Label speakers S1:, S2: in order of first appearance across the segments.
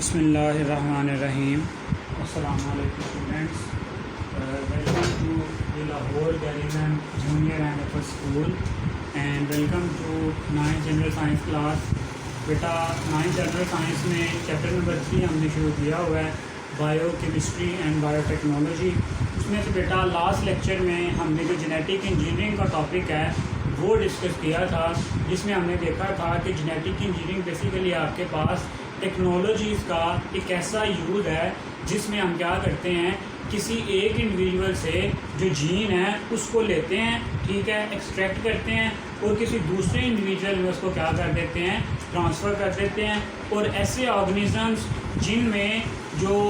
S1: बिस्मिल्लाहिर्रहमानिर्रहीम। अस्सलामु अलैकुम students, welcome to the Lahore government junior and upper school and welcome to 9th general science class. बेटा 9th general science में chapter number 3 हमने शुरू किया हुआ है, बायो केमिस्ट्री एंड बायोटेक्नोलॉजी। उसमें से बेटा लास्ट लेक्चर में हमने जो जेनेटिक इंजीनियरिंग का टॉपिक है वो डिस्कस किया था, जिसमें हमने देखा था कि जेनेटिक इंजीनियरिंग बेसिकली आपके पास टेक्नोलॉजीज़ का एक ऐसा यूज़ है जिसमें हम क्या करते हैं, किसी एक इंडिविजुअल से जो जीन है उसको लेते हैं, ठीक है, एक्सट्रैक्ट करते हैं और किसी दूसरे इंडिविजुअल में उसको क्या कर देते हैं, ट्रांसफ़र कर देते हैं। और ऐसे ऑर्गेनिजम्स जिनमें जो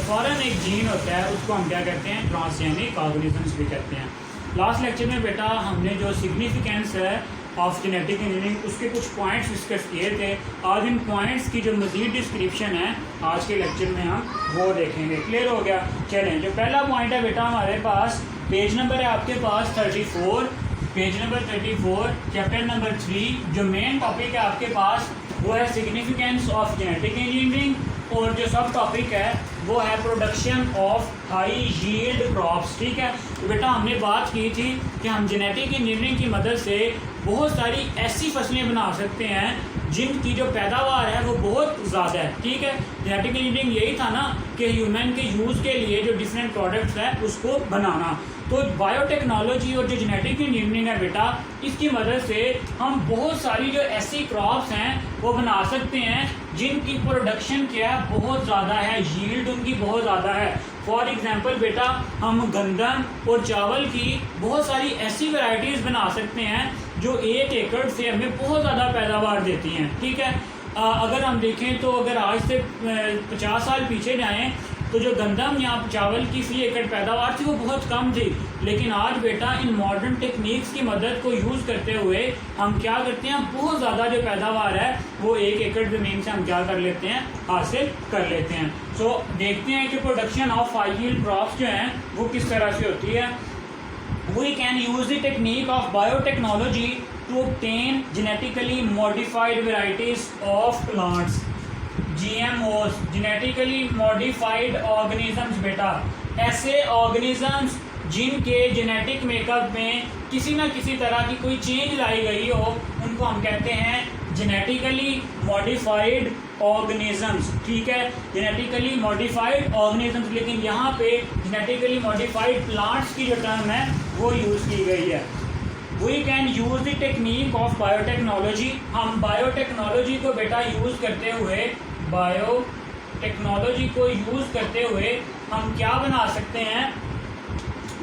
S1: फ़ौरन एक जीन होता है उसको हम क्या कहते हैं, ट्रांसजेनिक ऑर्गेनिजम्स भी कहते हैं। लास्ट लेक्चर में बेटा हमने जो सिग्निफिकेंस है ऑफ जेनेटिक इंजीनियरिंग उसके कुछ पॉइंट्स डिस्कस किए थे। आज इन पॉइंट्स की जो मज़ीद डिस्क्रिप्शन है आज के लेक्चर में हम वो देखेंगे। क्लियर हो गया? चलें, जो पहला पॉइंट है बेटा हमारे पास पेज नंबर है आपके पास 34, पेज नंबर 34 चैप्टर नंबर 3। जो मेन टॉपिक है आपके पास वो है सिग्निफिकेंस ऑफ जेनेटिक इंजीनियरिंग और जो सब टॉपिक है वो है production of high yield crops. ठीक है, तो बेटा हमने बात की थी कि हम जेनेटिक इंजीनियरिंग की मदद से बहुत सारी ऐसी फसलें बना सकते हैं जिनकी जो पैदावार है वो बहुत ज़्यादा है। ठीक है, जेनेटिक इंजीनियरिंग यही था ना कि ह्यूमन के यूज़ के लिए जो डिफरेंट प्रोडक्ट्स है उसको बनाना। तो बायोटेक्नोलॉजी और जो जेनेटिक इंजीनियरिंग है बेटा, इसकी मदद से हम बहुत सारी जो ऐसी क्रॉप्स हैं वो बना सकते हैं जिनकी प्रोडक्शन क्या है, बहुत ज़्यादा है, यील्ड उनकी बहुत ज़्यादा है। फॉर एग्जांपल बेटा हम गंदम और चावल की बहुत सारी ऐसी वैरायटीज़ बना सकते हैं जो 1 एकड़ से हमें बहुत ज़्यादा पैदावार देती हैं। ठीक है, अगर हम देखें तो अगर आज से 50 साल पीछे जाएं तो जो गंदम या चावल की फी एकड़ पैदावार थी वो बहुत कम थी, लेकिन आज बेटा इन मॉडर्न टेक्निक्स की मदद को यूज़ करते हुए हम क्या करते हैं, बहुत ज़्यादा जो पैदावार है वो 1 एकड़ ज़मीन से हम क्या कर लेते हैं, हासिल कर लेते हैं। सो देखते हैं कि production of high yield crops जो हैं वो किस तरह से होती है। We can use the technique of biotechnology to obtain genetically modified varieties of plants, GMOs, genetically modified organisms। बेटा ऐसे organisms जिनके जेनेटिक मेकअप में किसी न किसी तरह की कोई चेंज लाई गई हो उनको हम कहते हैं जेनेटिकली मॉडिफाइड ऑर्गेनिजम्स। ठीक है, जेनेटिकली मॉडिफाइड ऑर्गेनिजम्स, लेकिन यहाँ पे जेनेटिकली मॉडिफाइड प्लांट्स की जो टर्म है वो यूज़ की गई है। We can use the technique of biotechnology. हम बायोटेक्नोलॉजी को बेटा यूज़ करते हुए, बायोटेक्नोलॉजी को यूज़ करते हुए हम क्या बना सकते हैं,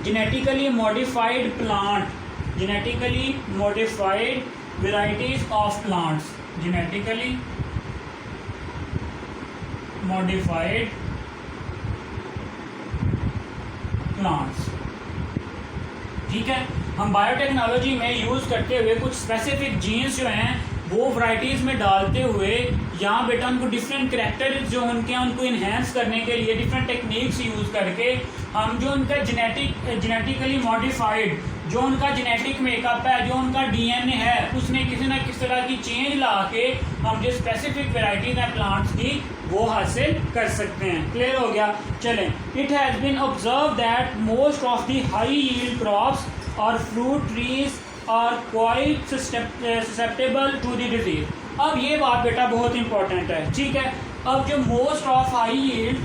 S1: genetically modified plant, genetically modified varieties of plants, genetically modified plants। ठीक है, हम बायोटेक्नोलॉजी में यूज़ करते हुए कुछ स्पेसिफिक जीन्स जो हैं वो वैरायटीज़ में डालते हुए यहाँ बेटा उनको डिफरेंट करैक्टर जो उनके हैं उनको इन्हेंस करने के लिए डिफरेंट टेक्निक्स यूज़ करके हम जो उनका जेनेटिकली मॉडिफाइड जो उनका जेनेटिक मेकअप है, जो उनका डीएनए है, उसमें किसी न किसी तरह की चेंज ला के हम जो स्पेसिफिक वैरायटीज हैं प्लांट्स की वो हासिल कर सकते हैं। क्लियर हो गया? चलें, it has been observe that most of the high yield crops और fruit trees are quite susceptible to the disease. अब ये बात बेटा बहुत इंपॉर्टेंट है। ठीक है, अब जो most of high yield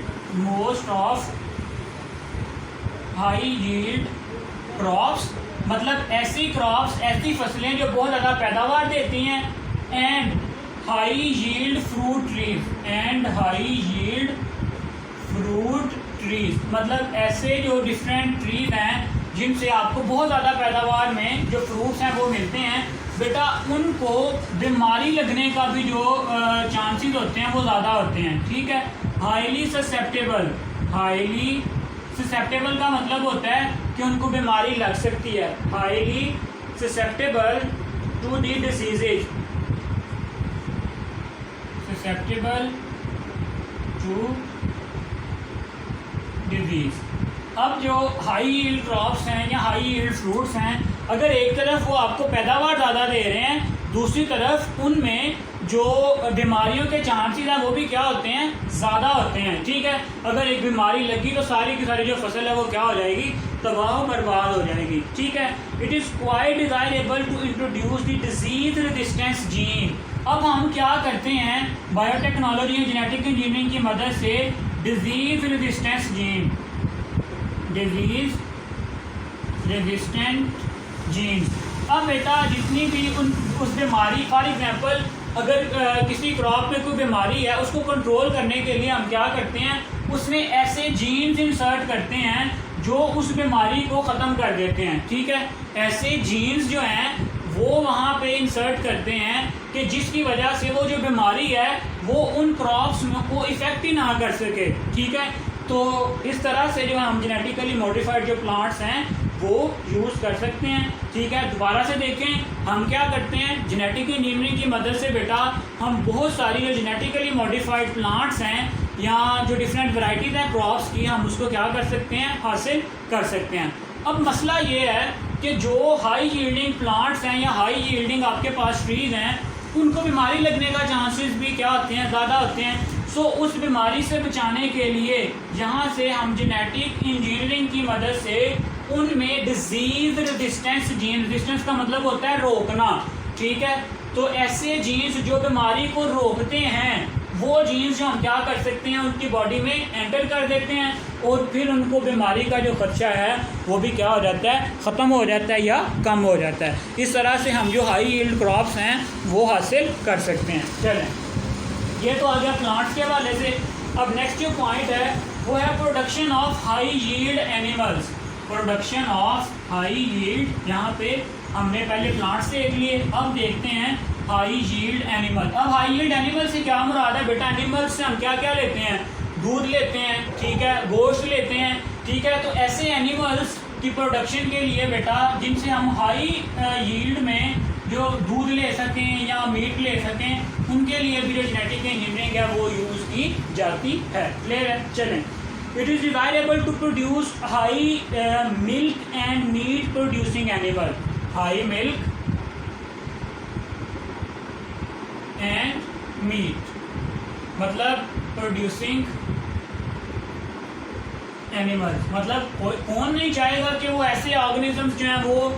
S1: crops मतलब ऐसी क्रॉप्स, ऐसी फसलें जो बहुत ज़्यादा पैदावार देती हैं, and high yield fruit trees, and high yield fruit trees मतलब ऐसे जो डिफरेंट ट्रीज हैं जिनसे आपको बहुत ज़्यादा पैदावार में जो फ्रूट्स हैं वो मिलते हैं। बेटा उनको बीमारी लगने का भी जो चांसेस होते हैं वो ज़्यादा होते हैं। ठीक है, हाईली ससेप्टेबल, हाईली ससेप्टेबल का मतलब होता है कि उनको बीमारी लग सकती है, highly susceptible to the diseases, susceptible to disease. अब जो हाई यील्ड क्रॉप्स हैं या हाई यील्ड फ्रूट्स हैं, अगर एक तरफ वो आपको पैदावार ज़्यादा दे रहे हैं, दूसरी तरफ उनमें जो बीमारियों के चांसेस हैं वो भी क्या होते हैं, ज़्यादा होते हैं। ठीक है, अगर एक बीमारी लगी तो सारी की सारी जो फसल है वो क्या हो जाएगी, तबाह बर्बाद हो जाएगी। ठीक है, it is quite desirable to introduce the disease resistance gene. अब हम क्या करते हैं, बायोटेक्नोलॉजी और जेनेटिक इंजीनियरिंग की मदद से disease resistance gene, disease resistant genes. अब बेटा जितनी भी उस बीमारी, फॉर एग्जांपल अगर किसी क्रॉप में कोई बीमारी है उसको कंट्रोल करने के लिए हम क्या करते हैं, उसमें ऐसे जीन्स इंसर्ट करते हैं जो उस बीमारी को ख़त्म कर देते हैं। ठीक है, ऐसे जीन्स जो हैं वो वहाँ पे इंसर्ट करते हैं कि जिसकी वजह से वो जो बीमारी है वो उन क्रॉप्स में को इफेक्ट ही ना कर सके। ठीक है, तो इस तरह से जो हम जेनेटिकली मॉडिफाइड जो प्लांट्स हैं वो यूज़ कर सकते हैं। ठीक है, दोबारा से देखें, हम क्या करते हैं, जेनेटिक इंजीनियरिंग की मदद से बेटा हम बहुत सारी जो जेनेटिकली मॉडिफाइड प्लांट्स हैं या जो डिफरेंट वैरायटीज़ हैं क्रॉप्स की, हम उसको क्या कर सकते हैं, हासिल कर सकते हैं। अब मसला ये है कि जो हाई यील्डिंग प्लांट्स हैं या हाई यील्डिंग आपके पास ट्रीज़ हैं, उनको बीमारी लगने का चांसेस भी क्या होते हैं, ज़्यादा होते हैं। सो उस बीमारी से बचाने के लिए यहाँ से हम जेनेटिक इंजीनियरिंग की मदद से उनमें डिजीज रेजिस्टेंस जीन, रेजिस्टेंस का मतलब होता है रोकना। ठीक है, तो ऐसे जीन्स जो बीमारी को रोकते हैं वो जीन्स जो हम क्या कर सकते हैं, उनकी बॉडी में एंटर कर देते हैं और फिर उनको बीमारी का जो खर्चा है वो भी क्या हो जाता है, ख़त्म हो जाता है या कम हो जाता है। इस तरह से हम जो हाई यील्ड क्रॉप्स हैं वो हासिल कर सकते हैं। चलें, ये तो आ गया प्लांट्स के हवाले से। अब नेक्स्ट जो पॉइंट है वो है production of high yield animals. Production of high yield, यहाँ पे हमने पहले प्लांट्स देख लिए, अब देखते हैं हाई यील्ड एनिमल। अब हाई यील्ड एनिमल से क्या मुराद है बेटा, एनिमल्स से हम क्या क्या लेते हैं, दूध लेते हैं, ठीक है, गोश्त लेते हैं। ठीक है, तो ऐसे एनिमल्स की प्रोडक्शन के लिए बेटा जिनसे हम हाई यील्ड में जो दूध ले सकें या मीट ले सकें, उनके लिए भी जो जेनेटिक इंजीनियरिंग है वो यूज़ की जाती है। क्लियर है? चलें, it is desirable to produce high milk and meat producing animal. High milk and meat मतलब प्रोड्यूसिंग एनिमल्स, मतलब कौन नहीं चाहेगा कि वो ऐसे ऑर्गेनिजम्स जो हैं वो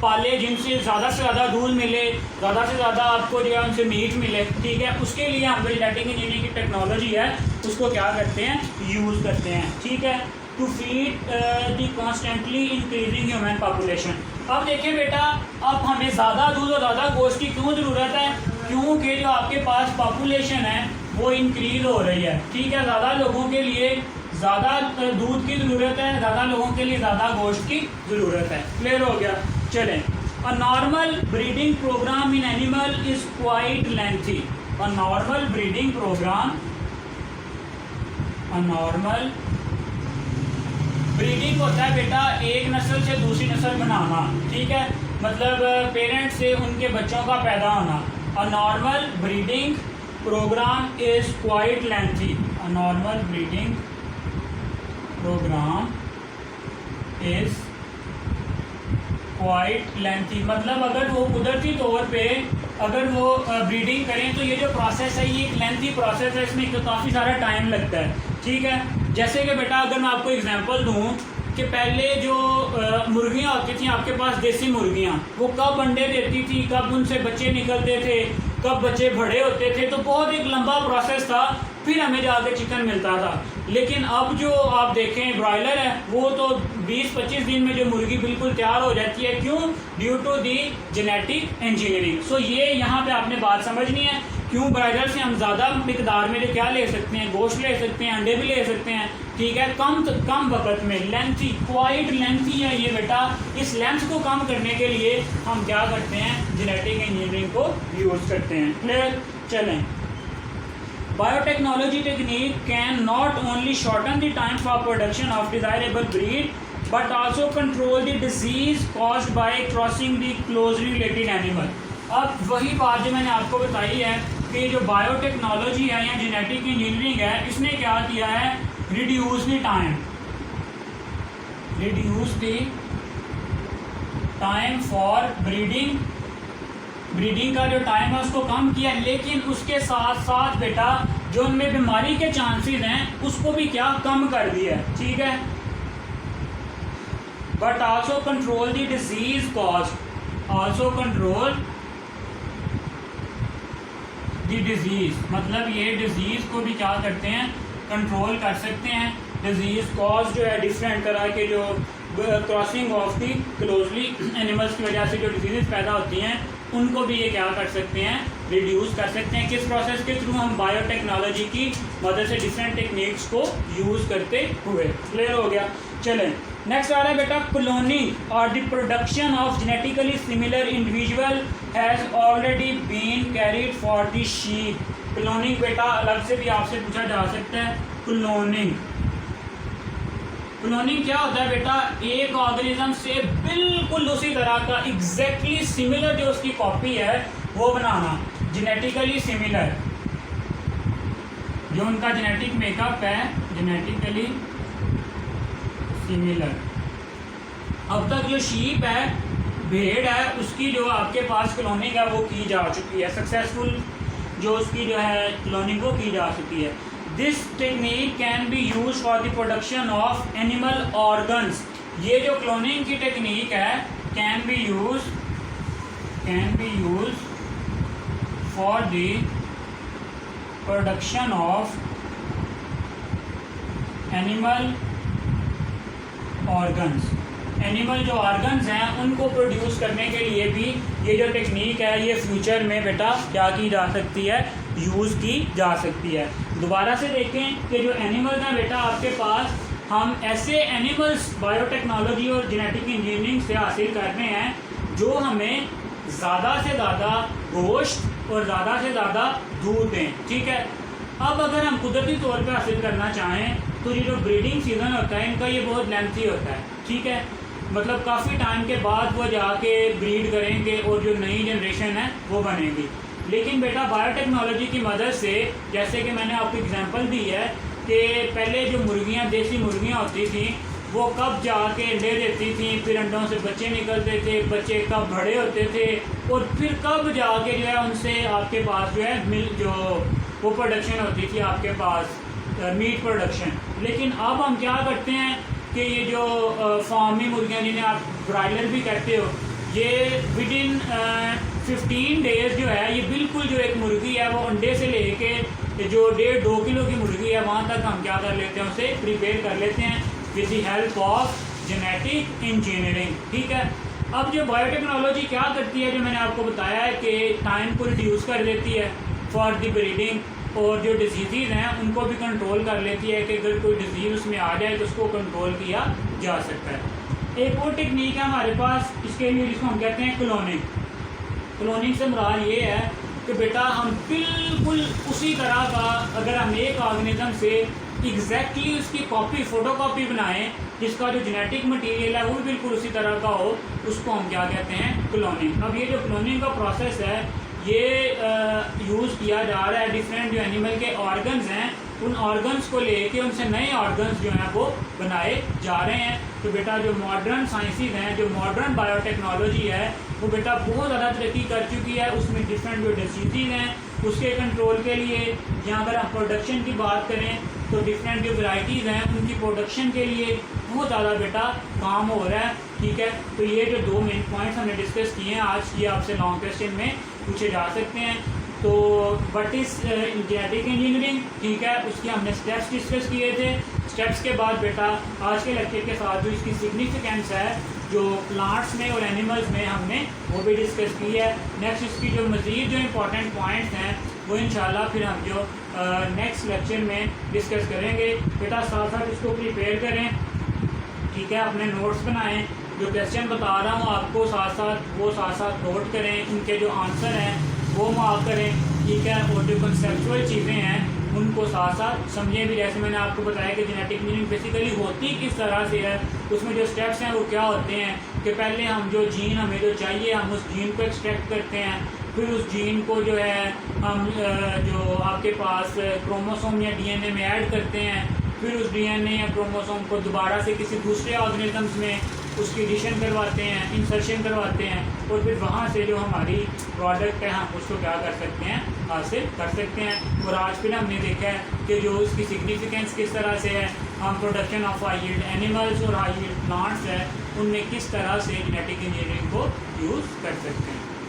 S1: पाले जिनसे ज़्यादा से ज़्यादा दूध मिले, ज़्यादा से ज़्यादा आपको जो है उनसे मीट मिले। ठीक है, उसके लिए हम जेनेटिक इंजीनियरिंग की टेक्नोलॉजी है उसको क्या करते हैं, यूज़ करते हैं। ठीक है, to feed the constantly increasing human population. अब देखिए बेटा, अब हमें ज़्यादा दूध और ज़्यादा गोश्त की क्यों ज़रूरत है, क्योंकि जो आपके पास पॉपुलेशन है वो इंक्रीज़ हो रही है। ठीक है, ज़्यादा लोगों के लिए ज़्यादा दूध की ज़रूरत है, ज़्यादा लोगों के लिए ज़्यादा गोश्त की ज़रूरत है। क्लियर हो गया? चलें, a normal breeding programme in animal is quite lengthy. A normal breeding programme, a normal breeding होता है बेटा एक नस्ल से दूसरी नस्ल बनाना। ठीक है, मतलब पेरेंट्स से उनके बच्चों का पैदा होना। A normal breeding programme is quite lengthy. A normal breeding programme is quite lengthy, मतलब अगर वो कुदरती तौर पे अगर वो ब्रीडिंग करें तो ये जो प्रोसेस है ये एक लेंथी प्रोसेस है, इसमें तो काफ़ी सारा टाइम लगता है। ठीक है, जैसे कि बेटा अगर मैं आपको एग्जांपल दूं कि पहले जो मुर्गियां होती थी आपके पास, देसी मुर्गियां, वो कब अंडे देती थी, कब उनसे बच्चे निकलते थे, कब बच्चे बड़े होते थे, तो बहुत एक लंबा प्रोसेस था, फिर हमें जाके चिकन मिलता था। लेकिन अब जो आप देखें ब्रॉयलर है वो तो 20-25 दिन में जो मुर्गी बिल्कुल तैयार हो जाती है। क्यों? Due to the genetic engineering. So ये यहाँ पे आपने बात समझनी है, क्यों ब्रॉयलर से हम ज़्यादा मिकदार में जो क्या ले सकते हैं, गोश्त ले सकते हैं, अंडे भी ले सकते हैं। ठीक है, कम वक्त में, लेंथी, क्वाइट लेंथी है ये बेटा। इस लेंथ को कम करने के लिए हम क्या करते हैं, जेनेटिक इंजीनियरिंग को यूज़ करते हैं। क्लियर? चलें, biotechnology technique can not only shorten the time for production of desirable breed but also control the disease caused by crossing the closely related animal। अब वही बात जो मैंने आपको बताई है कि जो बायोटेक्नोलॉजी है या जेनेटिक इंजीनियरिंग है, इसने क्या किया है, reduce the time for breeding breeding का जो टाइम है उसको कम किया, लेकिन उसके साथ साथ बेटा जो उनमें बीमारी के चांसेस हैं उसको भी क्या कम कर दिया है, ठीक है। But also control the disease cause, also control the disease, मतलब ये डिजीज को भी क्या करते हैं, कंट्रोल कर सकते हैं। डिजीज कॉज जो है डिफरेंट तरह के जो crossing of the closely animals की वजह से जो डिजीजेस पैदा होती हैं उनको भी ये क्या कर सकते हैं, रिड्यूस कर सकते हैं। किस प्रोसेस के थ्रू, हम बायोटेक्नोलॉजी की मदद से डिफरेंट टेक्निक्स को यूज़ करते हुए। क्लियर हो गया। चलें नेक्स्ट आ रहा है बेटा, क्लोनिंग और the production of genetically similar individual has already been carried for the sheep. Cloning बेटा अलग से भी आपसे पूछा जा सकता है। क्लोनिंग, क्लोनिंग क्या होता है बेटा, एक ऑर्गेनिज्म से बिल्कुल उसी तरह का एग्जैक्टली सिमिलर जो उसकी कॉपी है वो बनाना, जेनेटिकली सिमिलर, जो उनका जेनेटिक मेकअप है जेनेटिकली सिमिलर। अब तक जो शीप है, भेड़ है, उसकी जो आपके पास क्लोनिंग है वो की जा चुकी है, सक्सेसफुल जो उसकी जो है क्लोनिंग वो की जा चुकी है। This technique can be use for the production of animal organs. ये जो क्लोनिंग की टेक्निक है can be use for the production of animal organs. Animal जो ऑर्गन्स हैं उनको प्रोड्यूस करने के लिए भी ये जो टेक्निक है ये फ्यूचर में बेटा क्या की जा सकती है, यूज़ की जा सकती है। दोबारा से देखें कि जो एनिमल्स हैं बेटा आपके पास, हम ऐसे एनिमल्स बायोटेक्नोलॉजी और जेनेटिक इंजीनियरिंग से हासिल कर रहे हैं जो हमें ज़्यादा से ज़्यादा गोश्त और ज़्यादा से ज़्यादा दूध दें, ठीक है। अब अगर हम कुदरती तौर पर हासिल करना चाहें तो ये जो ब्रीडिंग सीज़न होता है इनका ये बहुत लेंथी होता है, ठीक है। मतलब काफ़ी टाइम के बाद वो जाके ब्रीड करेंगे और जो नई जनरेशन है वो बनेगी। लेकिन बेटा बायोटेक्नोलॉजी की मदद से, जैसे कि मैंने आपको एग्जांपल दी है कि पहले जो मुर्गियां, देसी मुर्गियां होती थी वो कब जाके अंडे देती थी, फिर अंडों से बच्चे निकलते थे, बच्चे कब बड़े होते थे और फिर कब जाके जो है उनसे आपके पास जो है मिल्क जो वो प्रोडक्शन होती थी आपके पास मीट प्रोडक्शन। लेकिन अब हम क्या करते हैं कि ये जो फार्मी मुर्गियाँ जिन्हें आप ब्रायलर भी कहते हो, ये विदिन 15 डेज जो है ये बिल्कुल जो एक मुर्गी है वो अंडे से लेके जो 1.5-2 किलो की मुर्गी है वहाँ तक हम क्या कर लेते हैं, उसे प्रिपेयर कर लेते हैं with the help of genetic engineering, ठीक है। अब जो बायोटेक्नोलॉजी क्या करती है, जो मैंने आपको बताया है कि टाइम को रिड्यूस कर देती है फॉर द ब्रीडिंग, और जो डिजीज़ हैं उनको भी कंट्रोल कर लेती है कि अगर कोई डिजीज़ उसमें आ जाए तो उसको कंट्रोल किया जा सकता है। एक और टेक्निक है हमारे पास इसके लिए जिसको हम कहते हैं क्लोनिंग। क्लोनिंग से मुराद ये है कि बेटा हम बिल्कुल उसी तरह का, अगर हम एक ऑर्गेनिज्म से एग्जैक्टली उसकी कॉपी, फ़ोटोकॉपी बनाएं जिसका जो जेनेटिक मटेरियल है वो भी बिल्कुल उसी तरह का हो, उसको हम क्या कहते हैं, क्लोनिंग। अब ये जो क्लोनिंग का प्रोसेस है ये यूज़ किया जा रहा है, डिफरेंट जो एनिमल के ऑर्गन्स हैं उन ऑर्गन्स को लेके उनसे नए ऑर्गन्स जो हैं वो बनाए जा रहे हैं। तो बेटा जो मॉडर्न साइंसेज हैं, जो मॉडर्न बायोटेक्नोलॉजी है वो बेटा बहुत ज़्यादा तरक्की कर चुकी है। उसमें डिफरेंट जो डिसीज़ हैं उसके कंट्रोल के लिए, या अगर हम प्रोडक्शन की बात करें तो डिफरेंट जो वैराइटीज़ हैं उनकी प्रोडक्शन के लिए बहुत ज़्यादा बेटा काम हो रहा है, ठीक है। तो ये जो 2 मेन पॉइंट्स हमने डिस्कस किए हैं आज, ये आपसे लॉन्ग क्वेश्चन में पूछे जा सकते हैं। तो व्हाट इज़ जेनेटिक इंजीनियरिंग, ठीक है, उसके हमने स्टेप्स डिस्कस किए थे। स्टेप्स के बाद बेटा आज के लेक्चर के साथ जो इसकी सिग्निफिकेंस है जो प्लांट्स में और एनिमल्स में हमने वो भी डिस्कस की है। नेक्स्ट इसकी जो मज़ीद जो इम्पोर्टेंट पॉइंट्स हैं वो इंशाल्लाह फिर हम जो नेक्स्ट लेक्चर में डिस्कस करेंगे। बेटा साथ साथ इसको प्रिपेयर करें, ठीक है, अपने नोट्स बनाएं, जो क्वेश्चन बता रहा हूँ आपको साथ साथ नोट करें, उनके जो आंसर हैं वो मार्क करें, ठीक है, और जो कंसेप्चुअल चीज़ें हैं उनको साथ साथ समझें भी। जैसे मैंने आपको बताया कि जेनेटिक इंजीनियरिंग बेसिकली होती किस तरह से है, उसमें जो स्टेप्स हैं वो क्या होते हैं कि पहले हम जो जीन हमें जो चाहिए हम उस जीन को एक्सट्रैक्ट करते हैं, फिर उस जीन को जो है हम जो आपके पास क्रोमोसोम या डीएनए में ऐड करते हैं, फिर उस डीएनए या क्रोमोसोम को दोबारा से किसी दूसरे ऑर्गेनिजम्स में उसकी एडिशन करवाते हैं, इंसर्शन करवाते हैं और फिर वहाँ से जो हमारी प्रोडक्ट है हम उसको क्या कर सकते हैं, हासिल कर सकते हैं। और आज फिर हमने देखा है कि जो उसकी सिग्निफिकेंस किस तरह से है, हम production of high yield animals और हाई यील्ड प्लांट्स है उनमें किस तरह से जेनेटिक इंजीनियरिंग को यूज़ कर सकते हैं।